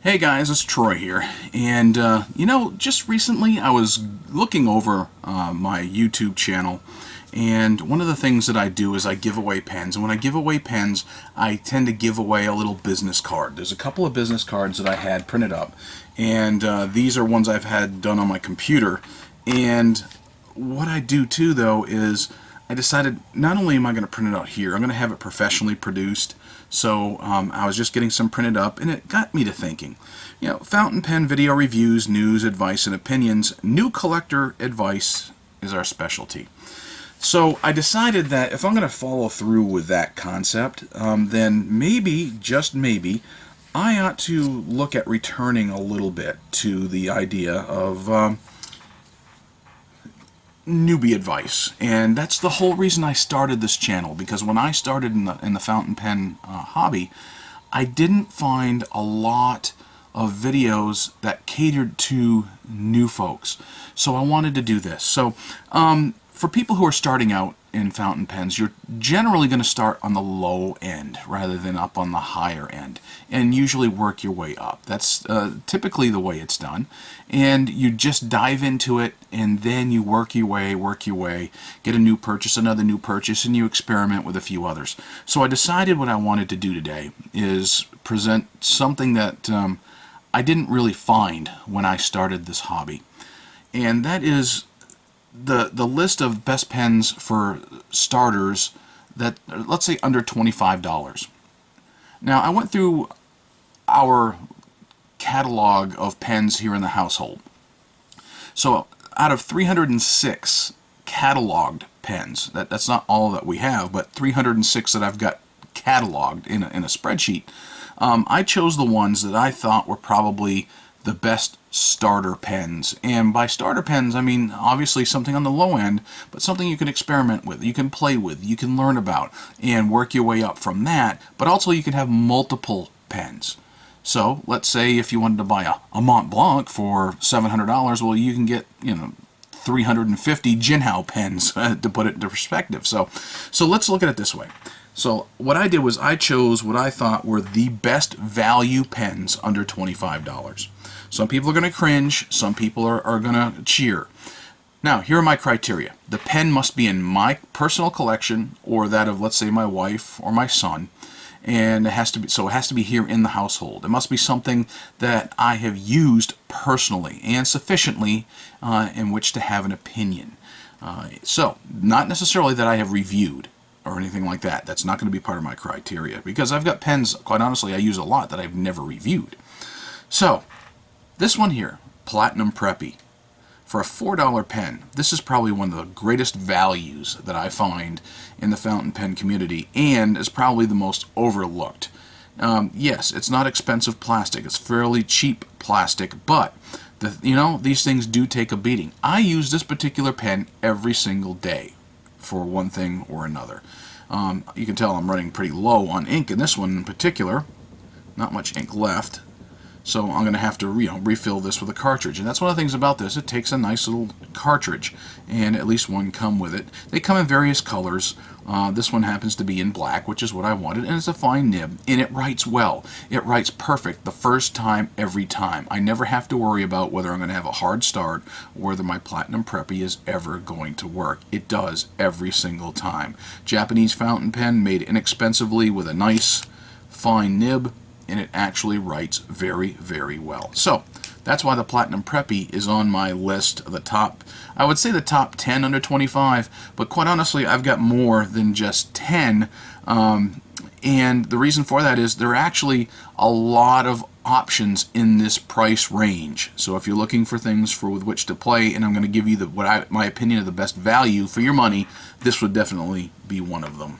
Hey guys, it's Troy here, and just recently I was looking over my YouTube channel, and one of the things that I do is I give away pens, and when I give away pens, I tend to give away a little business card. There's a couple of business cards that I had printed up, and these are ones I've had done on my computer, and what I do too, though, is I decided not only am I going to print it out here, I'm going to have it professionally produced. So I was just getting some printed up, and it got me to thinking. Fountain pen video reviews, news, advice, and opinions. New collector advice is our specialty. So I decided that if I'm going to follow through with that concept, then maybe, just maybe, I ought to look at returning a little bit to the idea of newbie advice. And that's the whole reason I started this channel, because when I started in the fountain pen hobby, I didn't find a lot of videos that catered to new folks. So I wanted to do this. So for people who are starting out in fountain pens, you're generally going to start on the low end rather than up on the higher end, and usually work your way up. That's typically the way it's done, and you just dive into it, and then you work your way, get a new purchase, another new purchase, and you experiment with a few others. So I decided what I wanted to do today is present something that I didn't really find when I started this hobby, and that is the list of best pens for starters that, let's say, under $25. Now, I went through our catalog of pens here in the household. So out of 306 cataloged pens, that's not all that we have, but 306 that I've got cataloged in a spreadsheet, I chose the ones that I thought were probably the best starter pens. And by starter pens, I mean obviously something on the low end, but something you can experiment with, you can play with, you can learn about, and work your way up from that. But also you can have multiple pens. So let's say if you wanted to buy a Mont Blanc for $700, well, you can get 350 Ginhow pens to put it into perspective. So let's look at it this way. So what I did was I chose what I thought were the best value pens under $25. Some people are going to cringe, some people are going to cheer. Now, here are my criteria. The pen must be in my personal collection or that of, let's say, my wife or my son, and it has to be here in the household. It must be something that I have used personally and sufficiently in which to have an opinion. So, not necessarily that I have reviewed or anything like that. That's not going to be part of my criteria, because I've got pens, quite honestly, I use a lot that I've never reviewed. So, this one here, Platinum Preppy, for a $4 pen, this is probably one of the greatest values that I find in the fountain pen community, and is probably the most overlooked. Yes, it's not expensive plastic, it's fairly cheap plastic, but these things do take a beating. I use this particular pen every single day for one thing or another. You can tell I'm running pretty low on ink in this one in particular. Not much ink left. So I'm going to have to refill this with a cartridge. And that's one of the things about this. It takes a nice little cartridge, and at least one come with it. They come in various colors. This one happens to be in black, which is what I wanted, and it's a fine nib, and it writes well. It writes perfect the first time, every time. I never have to worry about whether I'm going to have a hard start or whether my Platinum Preppy is ever going to work. It does every single time. Japanese fountain pen made inexpensively with a nice, fine nib, and it actually writes very, very well. So that's why the Platinum Preppy is on my list of the top, I would say the top 10 under 25, but quite honestly, I've got more than just 10, and the reason for that is there are actually a lot of options in this price range. So if you're looking for things with which to play, and I'm going to give you my opinion of the best value for your money, this would definitely be one of them.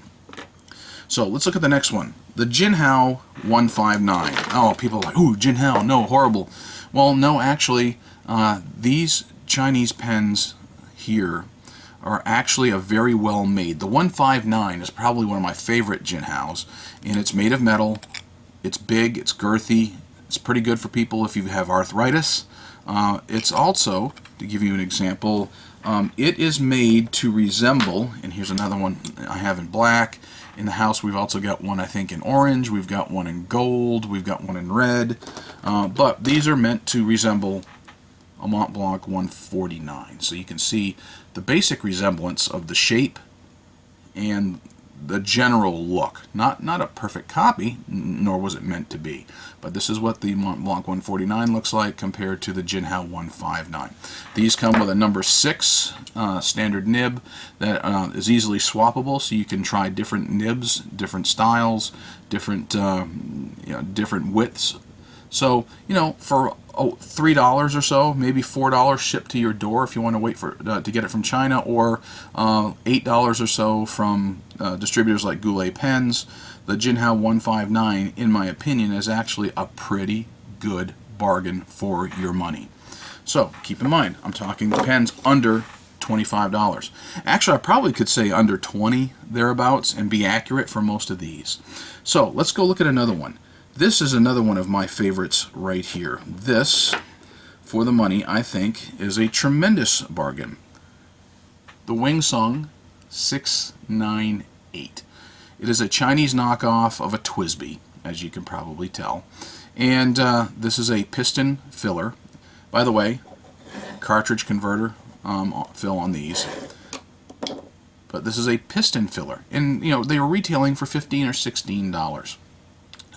So let's look at the next one. The Ginhow 159. Oh, people are like, ooh, Ginhow, no, horrible. Well, no, actually, these Chinese pens here are actually a very well made. The 159 is probably one of my favorite Ginhows, and it's made of metal. It's big, it's girthy, it's pretty good for people if you have arthritis. It's also, to give you an example, It is made to resemble, and here's another one I have in black. In the house we've also got one I think in orange, we've got one in gold, we've got one in red, but these are meant to resemble a Mont Blanc 149. So you can see the basic resemblance of the shape and the general look. Not a perfect copy, nor was it meant to be. But this is what the Mont Blanc 149 looks like compared to the Ginhow 159. These come with a number 6 standard nib that is easily swappable, so you can try different nibs, different styles, different different widths. So, for $3 or so, maybe $4 shipped to your door if you want to wait for to get it from China, or $8 or so from distributors like Goulet Pens. The Ginhow 159, in my opinion, is actually a pretty good bargain for your money. So keep in mind, I'm talking pens under $25. Actually, I probably could say under 20 thereabouts and be accurate for most of these. So let's go look at another one. This is another one of my favorites right here. This, for the money, I think, is a tremendous bargain. The Wingsong 698. It is a Chinese knockoff of a TWSBI, as you can probably tell. And this is a piston filler. By the way, cartridge converter fill on these. But this is a piston filler. And, they were retailing for $15 or $16.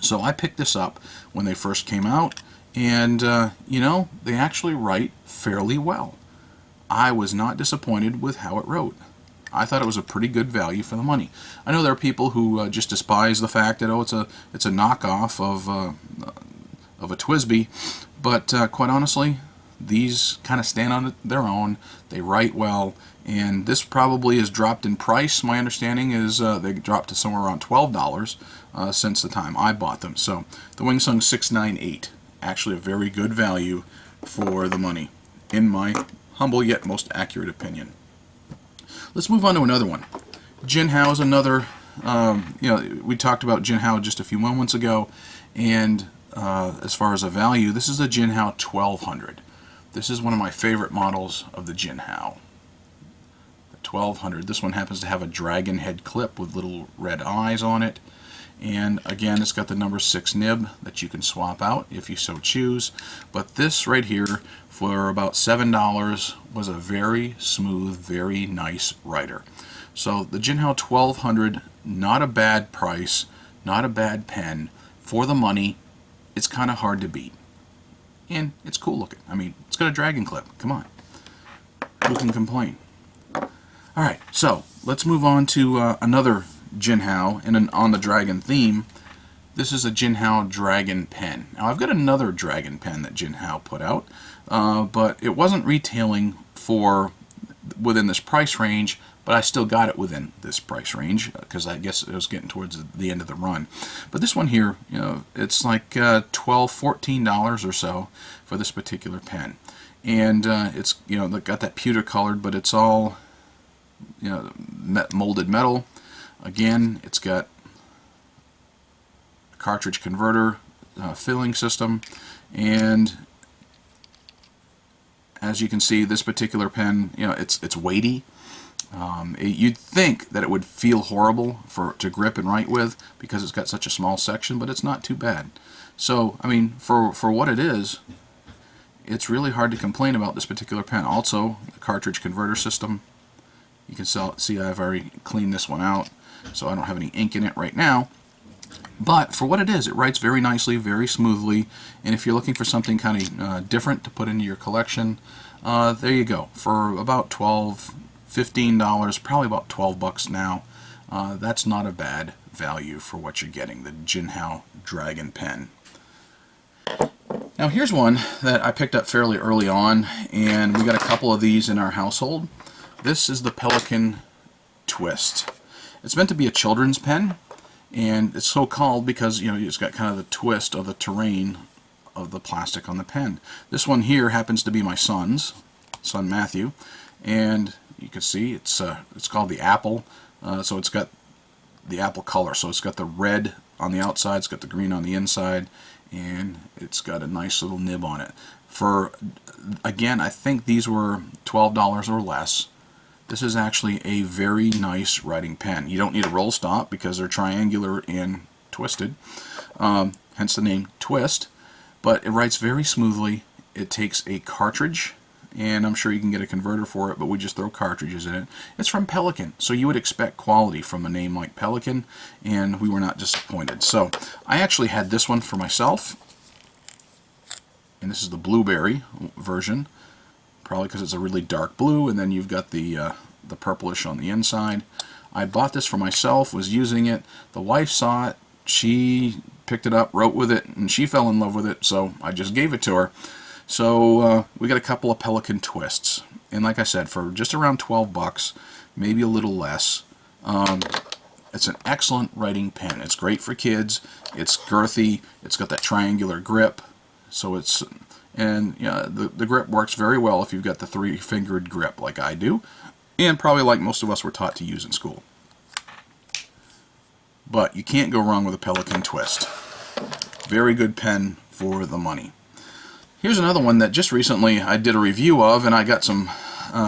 So I picked this up when they first came out, and they actually write fairly well. I was not disappointed with how it wrote. I thought it was a pretty good value for the money. I know there are people who just despise the fact that it's a knockoff of a TWSBI, but quite honestly, these kind of stand on their own. They write well, and this probably has dropped in price. My understanding is they dropped to somewhere around $12 since the time I bought them. So the Wingsong 698, actually a very good value for the money, in my humble yet most accurate opinion. Let's move on to another one. Ginhow is another. We talked about Ginhow just a few moments ago, and as far as a value, this is the Ginhow 1200. This is one of my favorite models of the Ginhow. The 1200. This one happens to have a dragon head clip with little red eyes on it. And again, it's got the number 6 nib that you can swap out if you so choose. But this right here, for about $7, was a very smooth, very nice writer. So the Ginhow 1200, not a bad price, not a bad pen. For the money, it's kind of hard to beat. And it's cool looking. I mean, it's got a dragon clip. Come on. Who can complain? Alright, so let's move on to another Ginhow, and on the dragon theme. This is a Ginhow Dragon pen. Now I've got another dragon pen that Ginhow put out, but it wasn't retailing for within this price range, but I still got it within this price range because I guess it was getting towards the end of the run. But this one here, it's like $12, $14 or so for this particular pen, and it's got that pewter colored, but it's all molded metal. Again, it's got a cartridge converter filling system, and as you can see, this particular pen, it's weighty. You'd think that it would feel horrible to grip and write with because it's got such a small section, but it's not too bad. So, I mean, for what it is, it's really hard to complain about this particular pen. Also, the cartridge converter system. You can see I've already cleaned this one out, so I don't have any ink in it right now. But for what it is, it writes very nicely, very smoothly, and if you're looking for something kind of different to put into your collection, there you go. For about $12, $15, probably about $12 now, that's not a bad value for what you're getting, the Ginhow Dragon pen. Now here's one that I picked up fairly early on, and we got a couple of these in our household. This is the Pelican Twist. It's meant to be a children's pen, and it's so called because it's got kind of the twist of the terrain of the plastic on the pen. This one here happens to be my son Matthew, and you can see it's called the apple. So it's got the apple color. So it's got the red on the outside, it's got the green on the inside, and it's got a nice little nib on it. For, again, I think these were $12 or less. This is actually a very nice writing pen. You don't need a roll stop because they're triangular and twisted, hence the name Twist, but it writes very smoothly. It takes a cartridge, and I'm sure you can get a converter for it, but we just throw cartridges in it. It's from Pelican, so you would expect quality from a name like Pelican, and we were not disappointed. So I actually had this one for myself, and this is the blueberry version, probably because it's a really dark blue, and then you've got the purplish on the inside. I bought this for myself, was using it. The wife saw it, she picked it up, wrote with it, and she fell in love with it, so I just gave it to her. So we got a couple of Pelican Twists, and like I said, for just around 12 bucks, maybe a little less. It's an excellent writing pen. It's great for kids. It's girthy. It's got that triangular grip, so it's, and yeah, the grip works very well if you've got the three-fingered grip like I do, and probably like most of us were taught to use in school. But you can't go wrong with a Pelican Twist. Very good pen for the money. Here's another one that just recently I did a review of, and I got some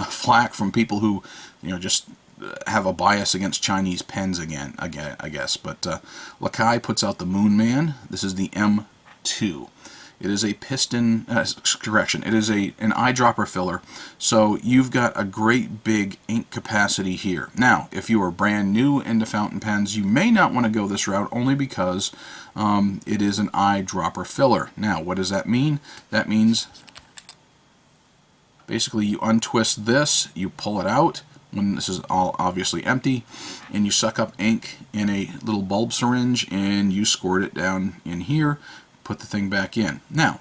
flack from people who, just have a bias against Chinese pens again, I guess. But Dlike puts out the Moonman. This is the M2. It is a piston, correction, it is an eyedropper filler, so you've got a great big ink capacity here. Now, if you are brand new into fountain pens, you may not want to go this route only because it is an eyedropper filler. Now, what does that mean? That means basically you untwist this, you pull it out when this is all obviously empty, and you suck up ink in a little bulb syringe and you squirt it down in here, put the thing back in. Now,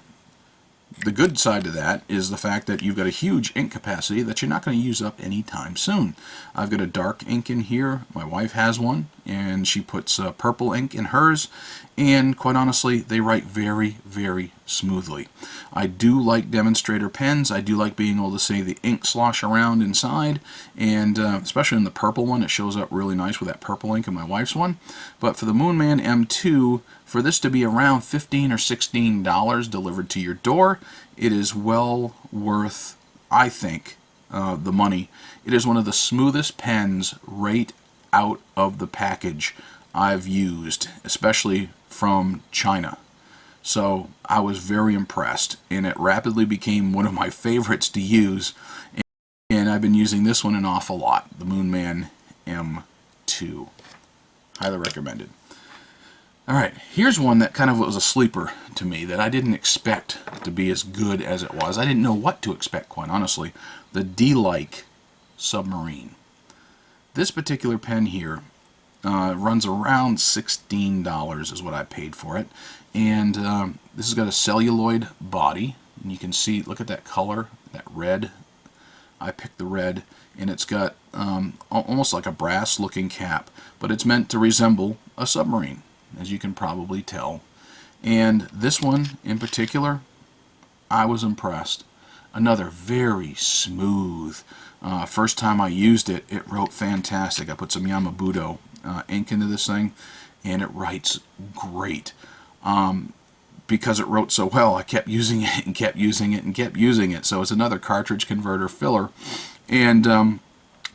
the good side to that is the fact that you've got a huge ink capacity that you're not going to use up anytime soon. I've got a dark ink in here. My wife has one, and she puts purple ink in hers, and quite honestly, they write very, very smoothly. I do like demonstrator pens. I do like being able to see the ink slosh around inside, and especially in the purple one, it shows up really nice with that purple ink in my wife's one. But for the Moonman M2, for this to be around $15 or $16 delivered to your door, it is well worth, I think, the money. It is one of the smoothest pens right out of the package I've used, especially from China. So I was very impressed, and it rapidly became one of my favorites to use, and I've been using this one an awful lot, the Moonman M2. Highly recommended. Alright, here's one that kind of was a sleeper to me that I didn't expect to be as good as it was. I didn't know what to expect, quite honestly. The Dlike Submarine. This particular pen here runs around $16 is what I paid for it. And this has got a celluloid body. And you can see, look at that color, that red. I picked the red, and it's got almost like a brass looking cap, but it's meant to resemble a submarine, as you can probably tell. And this one in particular, I was impressed. Another very smooth. First time I used it, it wrote fantastic. I put some Yamabudo ink into this thing, and it writes great. Because it wrote so well, I kept using it and kept using it and kept using it. So it's another cartridge converter filler. And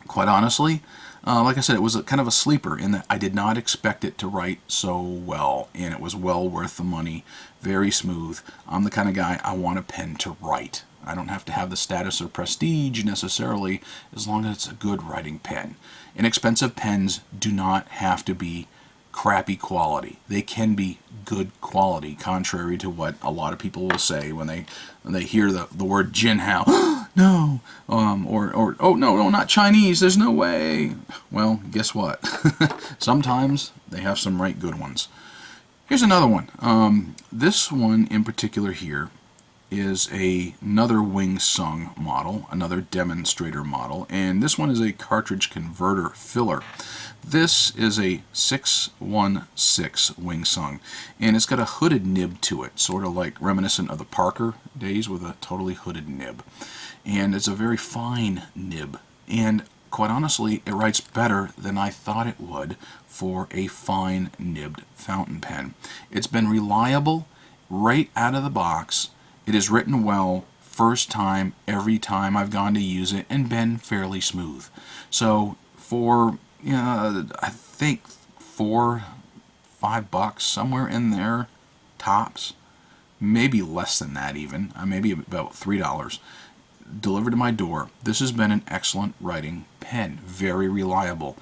quite honestly, like I said, it was kind of a sleeper in that I did not expect it to write so well, and it was well worth the money. Very smooth. I'm the kind of guy, I want a pen to write. I don't have to have the status or prestige necessarily, as long as it's a good writing pen. Inexpensive pens do not have to be crappy quality. They can be good quality, contrary to what a lot of people will say when they hear the word Ginhow. No, or oh no, not Chinese. There's no way. Well, guess what? Sometimes they have some right good ones. Here's another one. This one in particular here is another Wingsong model, another demonstrator model, and this one is a cartridge converter filler. This is a 616 Wingsong, and it's got a hooded nib to it, sort of like reminiscent of the Parker days with a totally hooded nib. And it's a very fine nib, and quite honestly, it writes better than I thought it would for a fine nibbed fountain pen. It's been reliable right out of the box, It is written well, first time, every time I've gone to use it, and been fairly smooth. So for, I think $4-5, somewhere in there, tops, maybe less than that even, maybe about $3, delivered to my door. This has been an excellent writing pen, very reliable.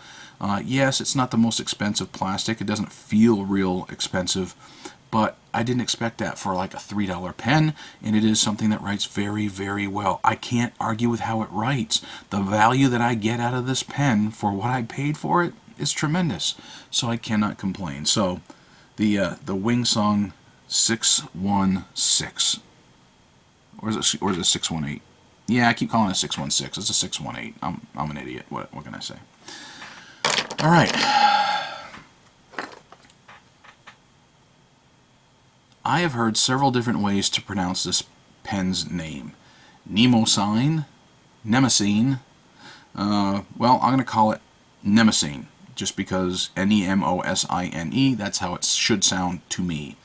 Yes, it's not the most expensive plastic, it doesn't feel real expensive, but I didn't expect that for like a $3 pen, and it is something that writes very, very well. I can't argue with how it writes. The value that I get out of this pen for what I paid for it is tremendous, so I cannot complain. So the Wingsong 616, or is it 618? Yeah, I keep calling it 616. It's a 618. I'm an idiot. What can I say? All right. I have heard several different ways to pronounce this pen's name. Nemo sign, Nemesine. Well, I'm going to call it Nemesine, just because Nemosine, that's how it should sound to me.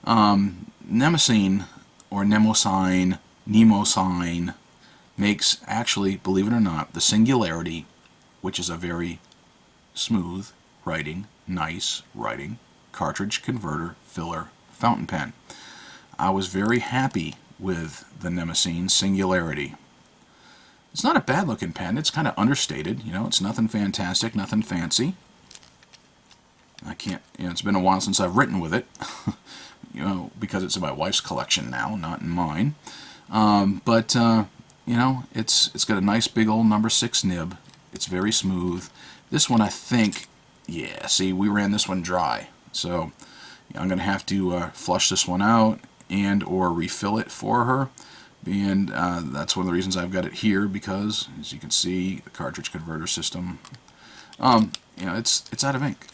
Nemesine, or Nemosine, Nemosine, makes, actually, believe it or not, the singularity, which is a very smooth writing, nice writing, cartridge converter, filler, fountain pen. I was very happy with the Nemesine Singularity. It's not a bad looking pen, it's kind of understated, it's nothing fantastic, nothing fancy. I can't, it's been a while since I've written with it, because it's in my wife's collection now, not in mine. But it's got a nice big old number 6 nib. It's very smooth. This one, I think, yeah, see, we ran this one dry, so I'm going to have to flush this one out and or refill it for her, and that's one of the reasons I've got it here, because as you can see, the cartridge converter system, it's out of ink.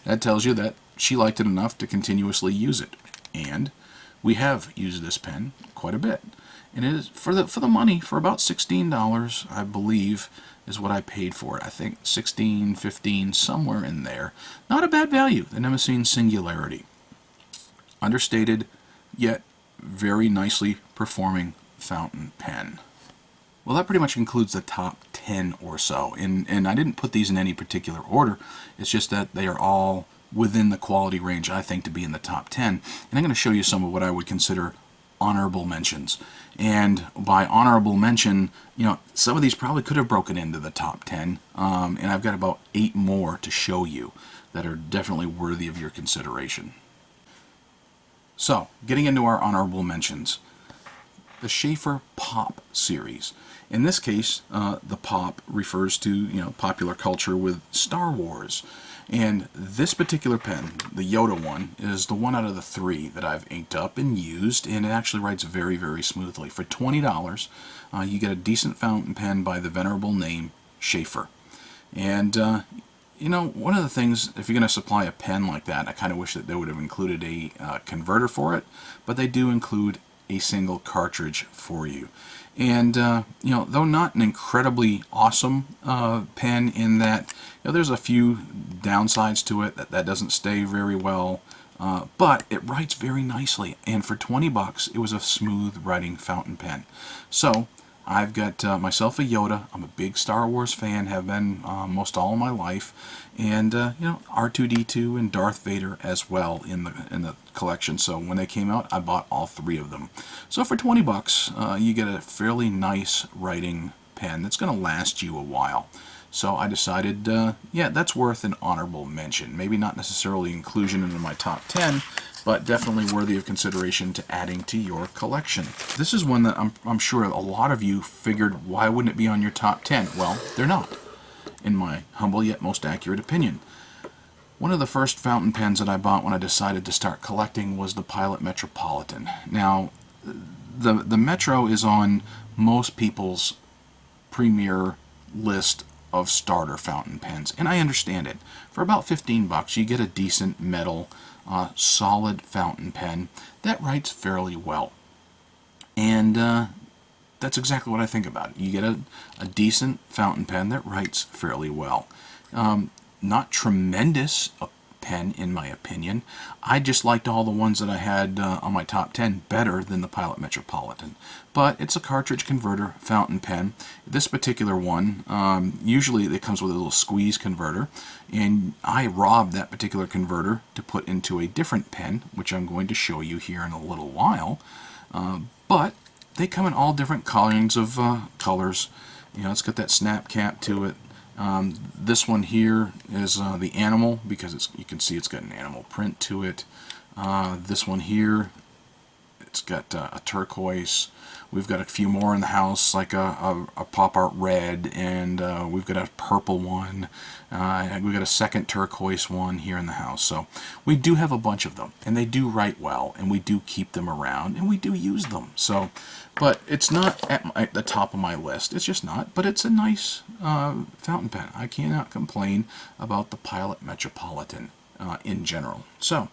That tells you that she liked it enough to continuously use it, and we have used this pen quite a bit, and it is for the money, for about $16, I believe, is what I paid for it. I think 16, 15, somewhere in there. Not a bad value, the Nemesine Singularity. Understated, yet very nicely performing fountain pen. Well, that pretty much concludes the top 10 or so. And I didn't put these in any particular order. It's just that they are all within the quality range I think to be in the top 10. And I'm going to show you some of what I would consider honorable mentions. And by honorable mention, some of these probably could have broken into the top 10, and I've got about 8 more to show you that are definitely worthy of your consideration. So, getting into our honorable mentions. The Shaffer Pop series. In this case, the pop refers to, popular culture with Star Wars. And this particular pen, the Yoda one, is the one out of the 3 that I've inked up and used, and it actually writes very, very smoothly. For $20, you get a decent fountain pen by the venerable name Shaffer. And, one of the things, if you're going to supply a pen like that, I kind of wish that they would have included a converter for it, but they do include a single cartridge for you. And, though not an incredibly awesome pen in that, there's a few downsides to it, that doesn't stay very well, but it writes very nicely. And for $20, it was a smooth writing fountain pen. So, I've got myself a Yoda. I'm a big Star Wars fan, have been most all of my life, and R2-D2 and Darth Vader as well in the collection. So when they came out, I bought all 3 of them. So for $20, you get a fairly nice writing pen that's going to last you a while. So I decided, yeah, that's worth an honorable mention. Maybe not necessarily inclusion into my top 10, but definitely worthy of consideration to adding to your collection. This is one that I'm sure a lot of you figured, why wouldn't it be on your top 10? Well, they're not, in my humble yet most accurate opinion. One of the first fountain pens that I bought when I decided to start collecting was the Pilot Metropolitan. Now, the Metro is on most people's premier list of starter fountain pens, and I understand it. For about $15, you get a decent metal, solid fountain pen that writes fairly well. And that's exactly what I think about it. You get a decent fountain pen that writes fairly well. Not tremendous pen, in my opinion. I just liked all the ones that I had on my top 10 better than the Pilot Metropolitan. But it's a cartridge converter fountain pen. This particular one, usually it comes with a little squeeze converter, and I robbed that particular converter to put into a different pen, which I'm going to show you here in a little while. But they come in all different kinds of colors. You know, it's got that snap cap to it. This one here is the animal, because you can see it's got an animal print to it. This one here, it's got a turquoise. We've got a few more in the house, like a pop art red, and we've got a purple one. We've got a second turquoise one here in the house. So we do have a bunch of them, and they do write well, and we do keep them around, and we do use them. So, but it's not at the top of my list. It's just not. But it's a nice fountain pen. I cannot complain about the Pilot Metropolitan in general. So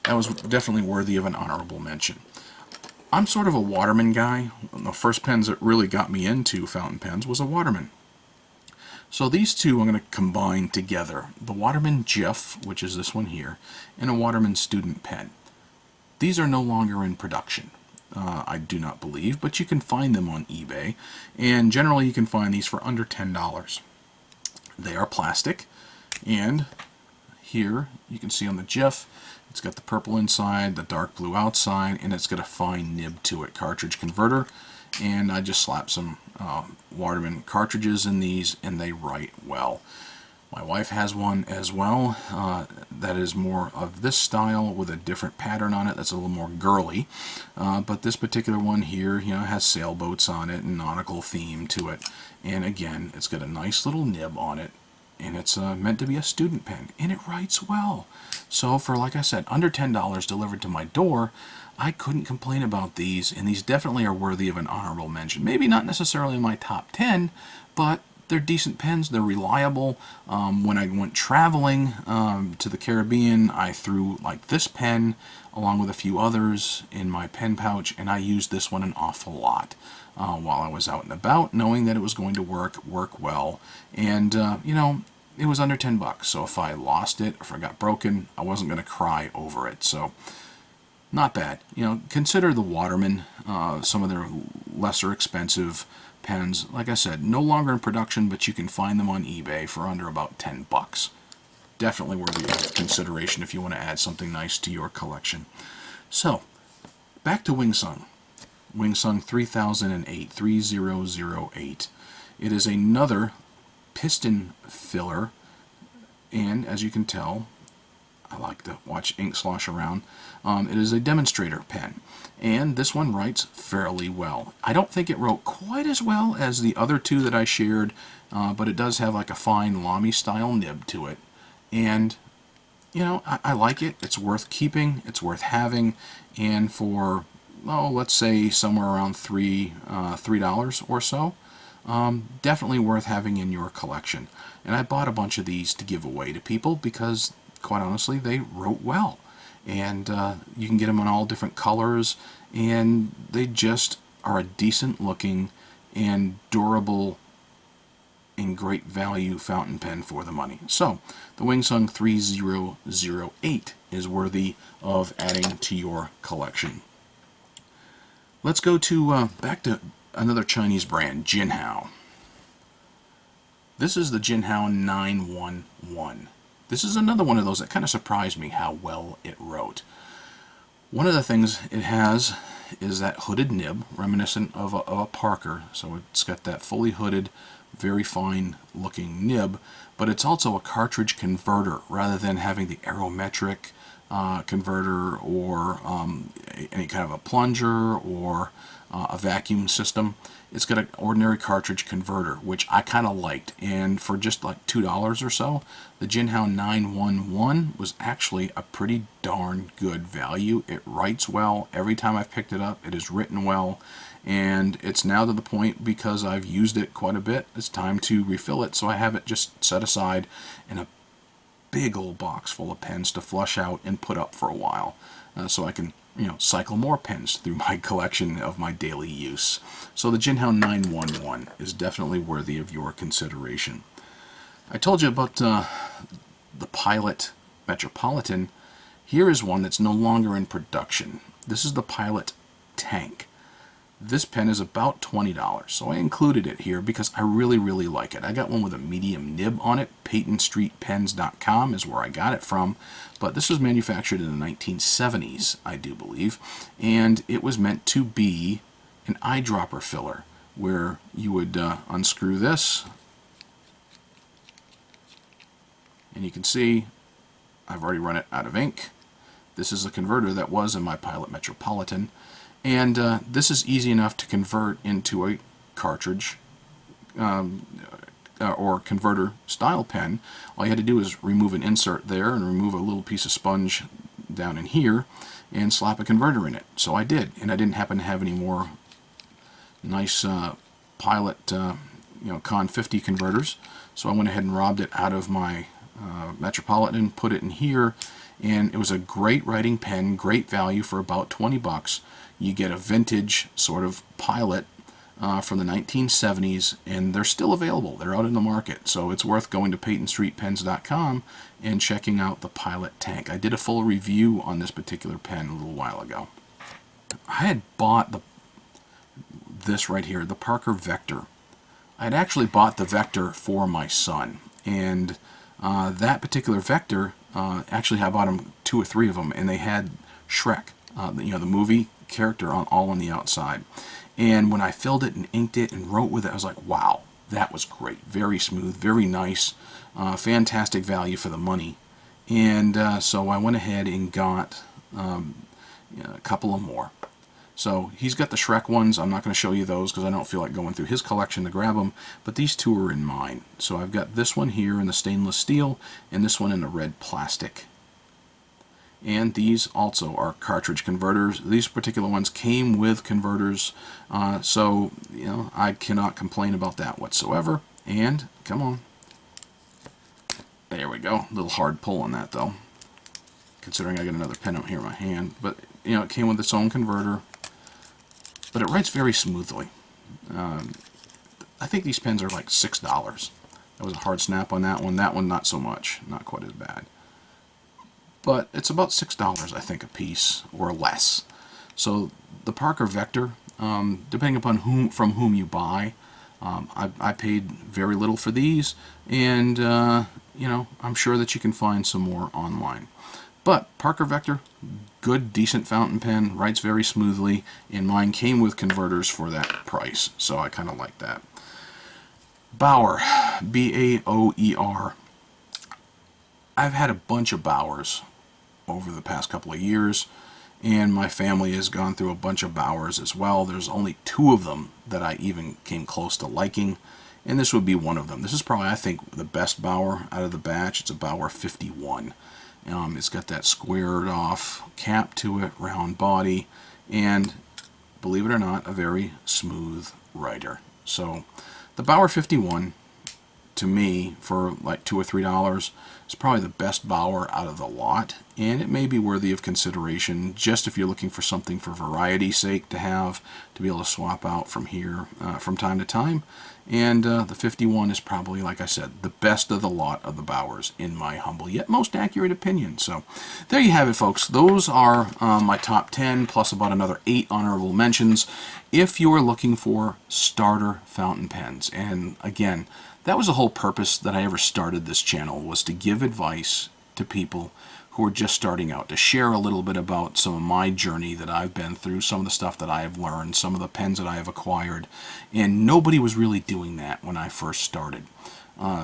that was definitely worthy of an honorable mention. I'm sort of a Waterman guy. The first pens that really got me into fountain pens was a Waterman. So these two I'm going to combine together. The Waterman Jeff, which is this one here, and a Waterman student pen. These are no longer in production, I do not believe, but you can find them on eBay, and generally you can find these for under $10. They are plastic, and here you can see on the Jeff, it's got the purple inside, the dark blue outside, and it's got a fine nib to it, cartridge converter. And I just slapped some Waterman cartridges in these, and they write well. My wife has one as well that is more of this style with a different pattern on it that's a little more girly. But this particular one here, you know, has sailboats on it and nautical theme to it. And again, it's got a nice little nib on it. And it's meant to be a student pen, and it writes well. So for, like I said, under $10 delivered to my door, I couldn't complain about these, and these definitely are worthy of an honorable mention. Maybe not necessarily in my top 10, but they're decent pens. They're reliable. When I went traveling to the Caribbean, I threw like this pen along with a few others in my pen pouch, and I used this one an awful lot while I was out and about, knowing that it was going to work well. And you know, it was under 10 bucks, so if I lost it or if it got broken, I wasn't going to cry over it. So not bad. You know, consider the Waterman, some of their lesser expensive pens. Like I said, no longer in production, but you can find them on eBay for under about 10 bucks. Definitely worthy of consideration if you want to add something nice to your collection. So, back to Wingsong. Wingsong 3008. It is another piston filler, and as you can tell, I like to watch ink slosh around. It is a demonstrator pen, and this one writes fairly well. I don't think it wrote quite as well as the other two that I shared, but it does have like a fine Lamy style nib to it, and you know, I like it. It's worth keeping, it's worth having, and for, oh, let's say somewhere around $3 or so, definitely worth having in your collection. And I bought a bunch of these to give away to people because, quite honestly, they wrote well. And you can get them in all different colors, and they just are a decent looking and durable and great value fountain pen for the money. So the Wingsong 3008 is worthy of adding to your collection. Let's go to back to another Chinese brand, Ginhow. This is the Ginhow 911. This is another one of those that kind of surprised me how well it wrote. One of the things it has is that hooded nib, reminiscent of a Parker. So it's got that fully hooded, very fine looking nib, but it's also a cartridge converter rather than having the aerometric converter or any kind of a plunger or a vacuum system. It's got an ordinary cartridge converter, which I kind of liked, and for just like $2 or so, the Ginhow 911 was actually a pretty darn good value. It writes well. Every time I've picked it up, it is written well, and it's now to the point, because I've used it quite a bit, it's time to refill it, so I have it just set aside in a big old box full of pens to flush out and put up for a while, so I can, you know, cycle more pens through my collection of my daily use. So the Ginhow 911 is definitely worthy of your consideration. I told you about the Pilot Metropolitan, here is one that's no longer in production. This is the Pilot Tank. This pen is about $20, so I included it here because I really, really like it. I got one with a medium nib on it. PeytonStreetPens.com is where I got it from, but this was manufactured in the 1970s, I do believe, and it was meant to be an eyedropper filler, where you would unscrew this, and you can see I've already run it out of ink. This is a converter that was in my Pilot Metropolitan. And this is easy enough to convert into a cartridge or converter style pen. All you had to do is remove an insert there and remove a little piece of sponge down in here and slap a converter in it. So I did, and I didn't happen to have any more nice Pilot Con 50 converters. So I went ahead and robbed it out of my Metropolitan, put it in here, and it was a great writing pen, great value for about 20 bucks. You get a vintage sort of Pilot from the 1970s, and they're still available. They're out in the market, so it's worth going to PeytonStreetPens.com and checking out the Pilot Tank. I did a full review on this particular pen a little while ago. I had bought this right here, the Parker Vector. I had actually bought the Vector for my son, and that particular Vector, actually I bought him 2 or 3 of them, and they had Shrek, the movie character all on the outside. And when I filled it and inked it and wrote with it, I was like, wow, that was great. Very smooth, very nice, fantastic value for the money. And so I went ahead and got a couple of more. So he's got the Shrek ones. I'm not going to show you those because I don't feel like going through his collection to grab them, but these 2 are in mine. So I've got this one here in the stainless steel and this one in the red plastic. And these also are cartridge converters. These particular ones came with converters, so I cannot complain about that whatsoever. And come on, there we go. A little hard pull on that though, considering I got another pen out here in my hand. But it came with its own converter, but it writes very smoothly. I think these pens are like $6. That was a hard snap on that one. That one not so much, not quite as bad. But it's about $6, I think, a piece or less. So the Parker Vector, depending upon from whom you buy, I paid very little for these, and I'm sure that you can find some more online. But Parker Vector, good, decent fountain pen, writes very smoothly, and mine came with converters for that price, so I kind of like that. Bauer, B-A-O-E-R. I've had a bunch of Bauers over the past couple of years, and my family has gone through a bunch of Bauers as well. There's only 2 of them that I even came close to liking, and this would be one of them. This is probably, I think, the best Bauer out of the batch. It's a Bauer 51. It's got that squared off cap to it, round body, and believe it or not, a very smooth writer. So the Bauer 51, to me, for like $2 or $3, is probably the best Bauer out of the lot, and it may be worthy of consideration just if you're looking for something for variety's sake to have, to be able to swap out from here from time to time. And the 51 is probably, like I said, the best of the lot of the Bauers, in my humble yet most accurate opinion. So there you have it, folks. Those are my top 10 plus about another 8 honorable mentions if you are looking for starter fountain pens. And again, that was the whole purpose that I ever started this channel, was to give advice to people who are just starting out, to share a little bit about some of my journey that I've been through, some of the stuff that I have learned, some of the pens that I have acquired, and nobody was really doing that when I first started.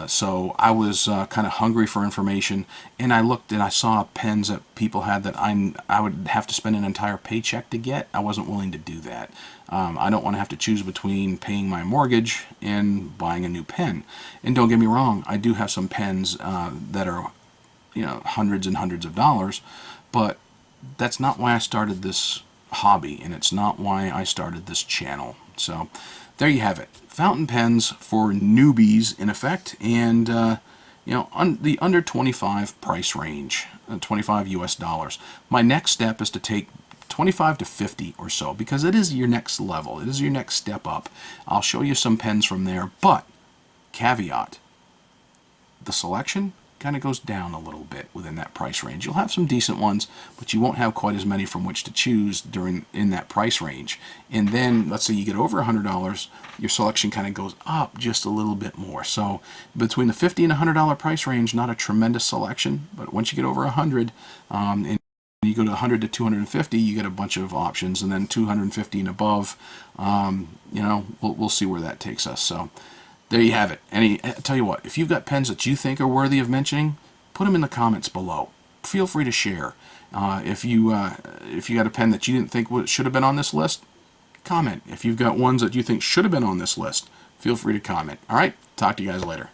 So I was kind of hungry for information, and I looked and I saw pens that people had that I would have to spend an entire paycheck to get. I wasn't willing to do that. I don't want to have to choose between paying my mortgage and buying a new pen. And don't get me wrong, I do have some pens that are hundreds and hundreds of dollars, but that's not why I started this hobby, and it's not why I started this channel. So there you have it. Fountain pens for newbies, in effect, and the under 25 price range, 25 US dollars. My next step is to take 25 to 50 or so, because it is your next level. It is your next step up. I'll show you some pens from there, but caveat, the selection kind of goes down a little bit within that price range. You'll have some decent ones, but you won't have quite as many from which to choose in that price range. And then let's say you get over $100, your selection kind of goes up just a little bit more. So between the $50 and $100 price range, not a tremendous selection, but once you get over 100, and you go to 100 to 250, you get a bunch of options, and then 250 and above, you know, we'll see where that takes us. So there you have it. I tell you what, if you've got pens that you think are worthy of mentioning, put them in the comments below. Feel free to share. If you got a pen that you didn't think should have been on this list, comment. If you've got ones that you think should have been on this list, feel free to comment. All right, talk to you guys later.